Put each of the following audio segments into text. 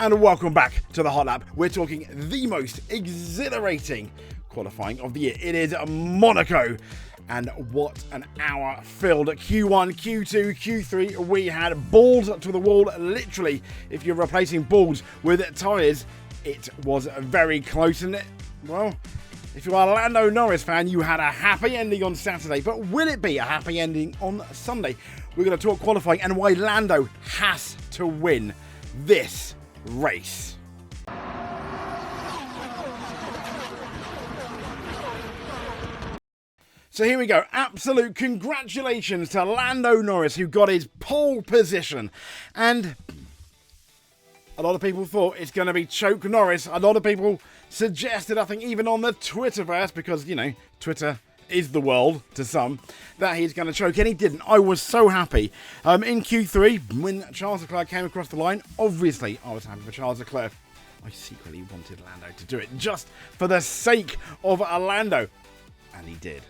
And welcome back to the Hot Lap. We're talking the most exhilarating qualifying of the year. It is Monaco. And what an hour filled. Q1, Q2, Q3, we had balls to the wall. Literally, if you're replacing balls with tyres, it was very close. And, well, if you are a Lando Norris fan, you had a happy ending on Saturday. But will it be a happy ending on Sunday? We're going to talk qualifying and why Lando has to win this race. So here we go. Absolute congratulations to Lando Norris, who got his pole position. And a lot of people thought it's going to be choke Norris. A lot of people suggested, I think even on the Twitterverse, because, you know, Twitter is the world to some, that he's going to choke, and he didn't. I was so happy. In Q3, when Charles Leclerc came across the line, obviously I was happy for Charles Leclerc. I secretly wanted Lando to do it just for the sake of Lando, and he did.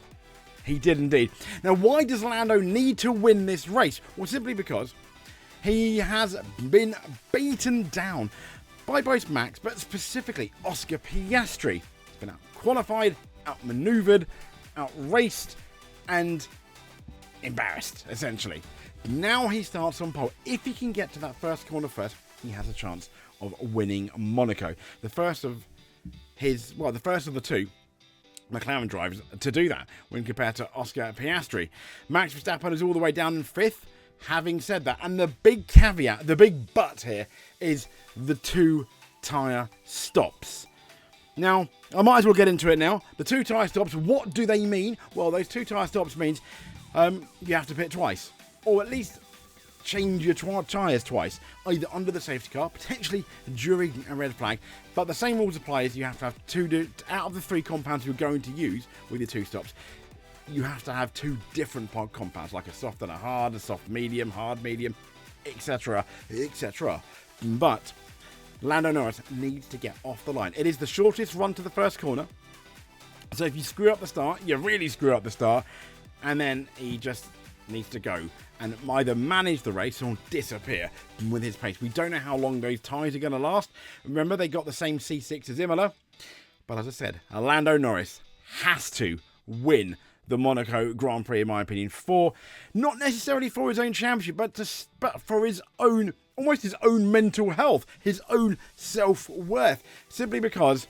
He did indeed. Now, why does Lando need to win this race? Well, simply because he has been beaten down by both Max, but specifically Oscar Piastri. He's been out-qualified, out-manoeuvred, out-raced, and embarrassed, essentially. Now he starts on pole. If he can get to that first corner first, he has a chance of winning Monaco. The first of the two McLaren drivers to do that when compared to Oscar Piastri. Max Verstappen is all the way down in 5th. Having said that, and the big caveat, the big but here, is the 2 tyre stops. Now, I might as well get into it now. The 2 tyre stops, what do they mean? Well, those 2 tyre stops means you have to pit twice, or at least change your tyres twice, either under the safety car, potentially during a red flag. But the same rules apply as you have to have 2 out of the 3 compounds you're going to use with your 2 stops. You have to have 2 different compounds, like a soft and a hard medium, hard medium, etc., etc. But Lando Norris needs to get off the line. It is the shortest run to the first corner. So if you screw up the start, you really screw up the start, and then he just needs to go and either manage the race or disappear with his pace. We don't know how long those tyres are going to last. Remember, they got the same C6 as Imola. But as I said, Lando Norris has to win the Monaco Grand Prix, in my opinion, not necessarily for his own championship, but for his own, almost his own mental health, his own self-worth. Simply because,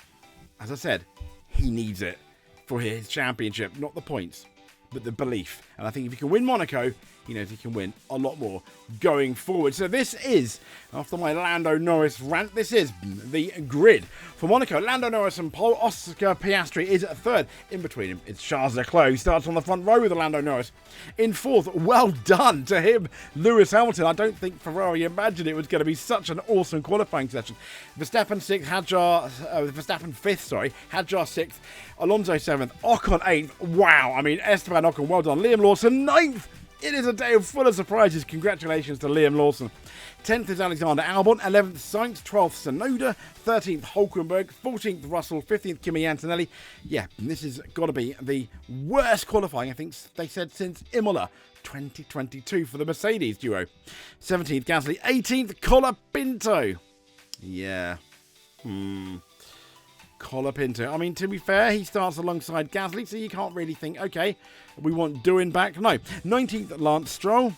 as I said, he needs it for his championship, not the points, but the belief. And I think if he can win Monaco, he knows he can win a lot more going forward. So this is, after my Lando Norris rant, this is the grid for Monaco. Lando Norris and pole. Oscar Piastri is 3rd. In between him, it's Charles Leclerc, who starts on the front row with Lando Norris. In 4th, well done to him, Lewis Hamilton. I don't think Ferrari imagined it was going to be such an awesome qualifying session. Verstappen 6th, Verstappen 5th, Hadjar 6th, Alonso 7th, Ocon 8th. Wow, I mean, Esteban Ocon, well done. Liam Lawson 9th. It is a day full of surprises. Congratulations to Liam Lawson. 10th is Alexander Albon, 11th Sainz, 12th Tsunoda, 13th Hulkenberg, 14th Russell, 15th Kimi Antonelli. Yeah, this has got to be the worst qualifying, I think they said, since Imola 2022 for the Mercedes duo. 17th Gasly, 18th Colapinto. Yeah. Colapinto. I mean, to be fair, he starts alongside Gasly, so you can't really think, okay, we want Doohan back. No. 19th, Lance Stroll.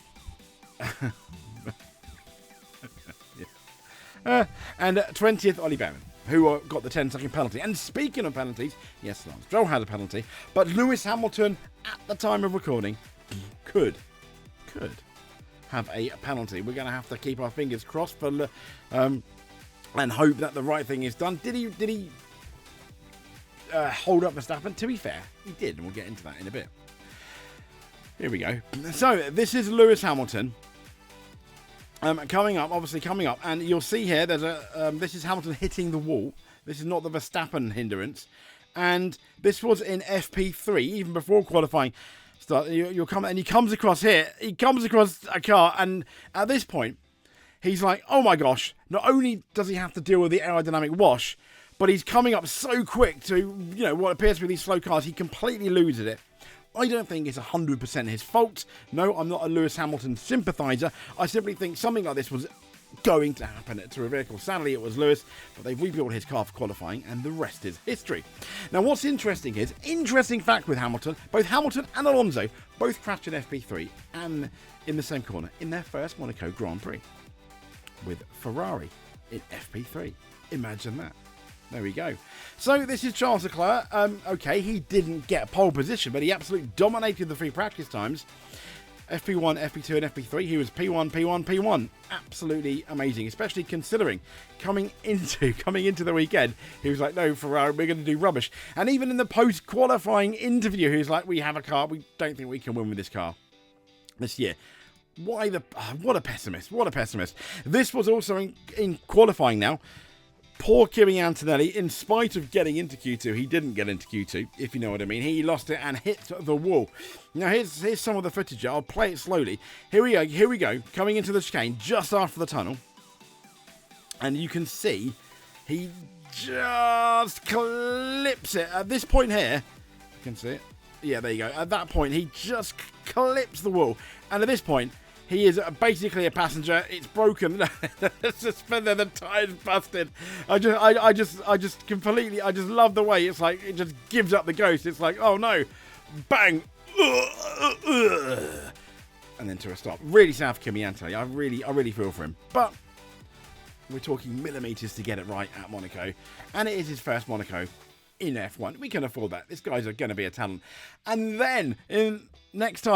And 20th, Ollie Behrman, who got the 10-second penalty. And speaking of penalties, yes, Lance Stroll had a penalty, but Lewis Hamilton, at the time of recording, could have a penalty. We're going to have to keep our fingers crossed for and hope that the right thing is done. Did he hold up Verstappen? To be fair, he did, and we'll get into that in a bit. Here we go. So this is Lewis Hamilton coming up, and you'll see here there's this is Hamilton hitting the wall. This is not the Verstappen hindrance, and this was in FP3 even before qualifying start. You'll come and he comes across here. He comes across a car, and at this point, he's like, oh my gosh! Not only does he have to deal with the aerodynamic wash, but he's coming up so quick to, what appears to be these slow cars, he completely loses it. I don't think it's 100% his fault. No, I'm not a Lewis Hamilton sympathiser. I simply think something like this was going to happen to a vehicle. Sadly, it was Lewis, but they've rebuilt his car for qualifying, and the rest is history. Now, what's interesting is, interesting fact with Hamilton, both Hamilton and Alonso both crashed in FP3 and in the same corner in their first Monaco Grand Prix with Ferrari in FP3. Imagine that. There we go. So this is Charles Leclerc. Okay, he didn't get pole position, but he absolutely dominated the free practice times. FP1, FP2 and FP3, he was P1, P1, P1. Absolutely amazing, especially considering coming into the weekend, he was like, no, Ferrari, we're going to do rubbish. And even in the post-qualifying interview, he was like, we have a car, we don't think we can win with this car this year. What a pessimist, what a pessimist. This was also in qualifying now. Poor Kimi Antonelli, in spite of getting into Q2, he didn't get into Q2, if you know what I mean. He lost it and hit the wall. Now, here's some of the footage. I'll play it slowly. Here we go, coming into the chicane just after the tunnel. And you can see he just clips it. At this point here, you can see it. Yeah, there you go. At that point, he just clips the wall. And at this point, he is basically a passenger. It's broken. The suspender, the tire's busted. I just completely love the way it's like it just gives up the ghost. It's like, oh no, bang, and then to a stop. Really sad for Kimi Antonelli. I really feel for him. But we're talking millimeters to get it right at Monaco, and it is his first Monaco in F1. We can afford that. This guy's going to be a talent. And then next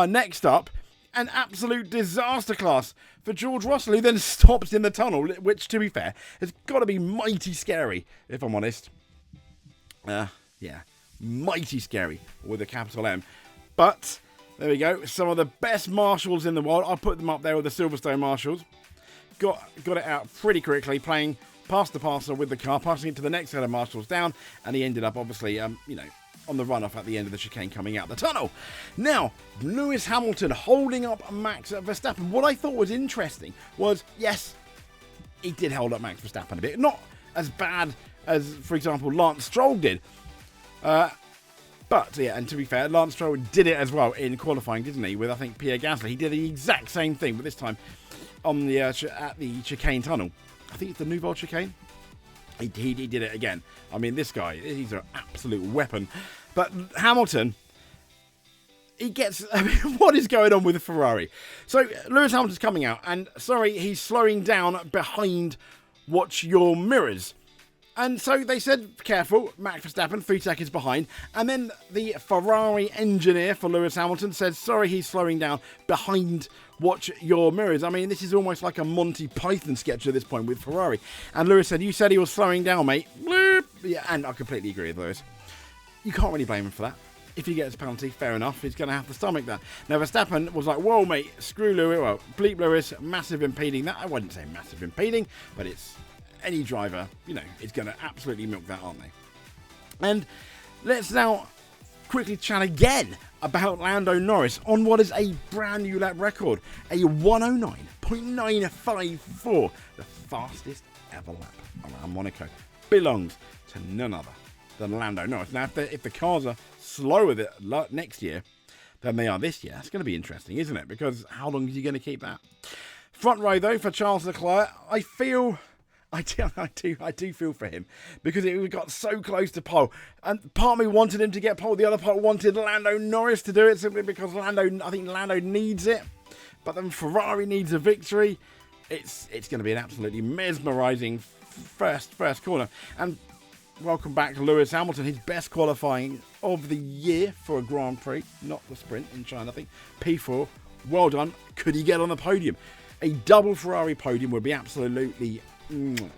up. An absolute disaster class for George Russell, who then stops in the tunnel, which, to be fair, has got to be mighty scary, if I'm honest. Yeah, mighty scary with a capital M. But, there we go, some of the best marshals in the world. I'll put them up there with the Silverstone marshals. Got it out pretty quickly, playing past the parcel with the car, passing it to the next set of marshals down, and he ended up, obviously, on the runoff at the end of the chicane coming out the tunnel. Now, Lewis Hamilton holding up Max Verstappen. What I thought was interesting was, yes, he did hold up Max Verstappen a bit. Not as bad as, for example, Lance Stroll did. But, yeah, and to be fair, Lance Stroll did it as well in qualifying, didn't he? With, I think, Pierre Gasly. He did the exact same thing, but this time on the at the chicane tunnel. I think it's the Nouvelle chicane. He did it again. I mean, this guy, he's an absolute weapon. But Hamilton, he gets... I mean, what is going on with the Ferrari? So, Lewis Hamilton's coming out, and, sorry, he's slowing down behind watch your mirrors. And so they said, careful, Max Verstappen, 3 seconds behind. And then the Ferrari engineer for Lewis Hamilton said, sorry, he's slowing down behind watch your mirrors. I mean, this is almost like a Monty Python sketch at this point with Ferrari. And Lewis said, you said he was slowing down, mate. Bloop. Yeah, and I completely agree with Lewis. You can't really blame him for that. If he gets a penalty, fair enough. He's going to have to stomach that. Now, Verstappen was like, whoa, mate, screw Lewis. Well, bleep Lewis, massive impeding. That I wouldn't say massive impeding, but it's any driver, is going to absolutely milk that, aren't they? And let's now quickly chat again about Lando Norris on what is a brand new lap record, a 109.954, the fastest ever lap around Monaco, belongs to none other than Lando Norris. Now, if the cars are slower next year than they are this year, that's going to be interesting, isn't it? Because how long is he going to keep that? Front row, though, for Charles Leclerc, I do feel for him because we got so close to pole, and part of me wanted him to get pole, the other part wanted Lando Norris to do it simply because I think Lando needs it, but then Ferrari needs a victory. It's going to be an absolutely mesmerising first corner. And welcome back to Lewis Hamilton, his best qualifying of the year for a Grand Prix, not the sprint in China, I think. P4, well done. Could he get on the podium? A double Ferrari podium would be absolutely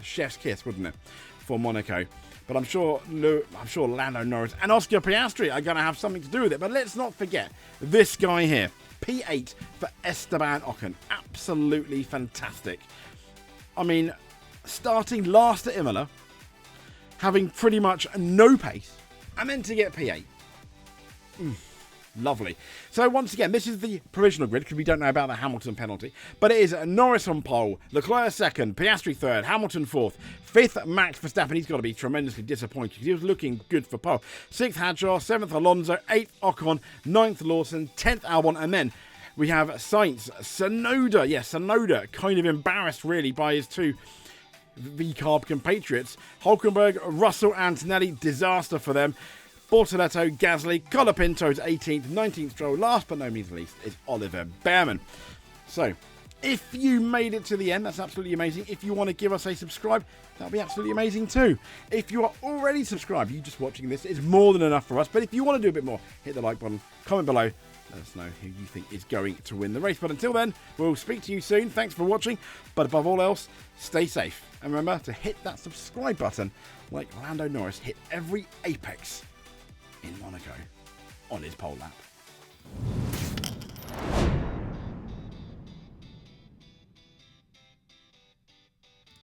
chef's kiss, wouldn't it, for Monaco? But I'm sure Lando Norris and Oscar Piastri are going to have something to do with it. But let's not forget this guy here, P8 for Esteban Ocon. Absolutely fantastic. I mean, starting last at Imola, having pretty much no pace, and then to get P8. Lovely. So once again, this is the provisional grid because we don't know about the Hamilton penalty. But it is Norris on pole, Leclerc second, Piastri third, Hamilton fourth, fifth Max Verstappen. He's got to be tremendously disappointed because he was looking good for pole. Sixth Hadjar, seventh Alonso, eighth Ocon, ninth Lawson, 10th Albon, and then We have Sainz, Tsunoda. Yes, Tsunoda kind of embarrassed really by his two V-carb compatriots. Hulkenberg, Russell, Antonelli, disaster for them. Bortoletto, Gasly, Colapinto's 18th, 19th Stroll. Last but no means least is Oliver Behrman. So, if you made it to the end, that's absolutely amazing. If you want to give us a subscribe, that'll be absolutely amazing too. If you are already subscribed, you just watching this is more than enough for us. But if you want to do a bit more, hit the like button, comment below. Let us know who you think is going to win the race. But until then, we'll speak to you soon. Thanks for watching. But above all else, stay safe. And remember to hit that subscribe button like Lando Norris hit every apex in Monaco on his pole lap.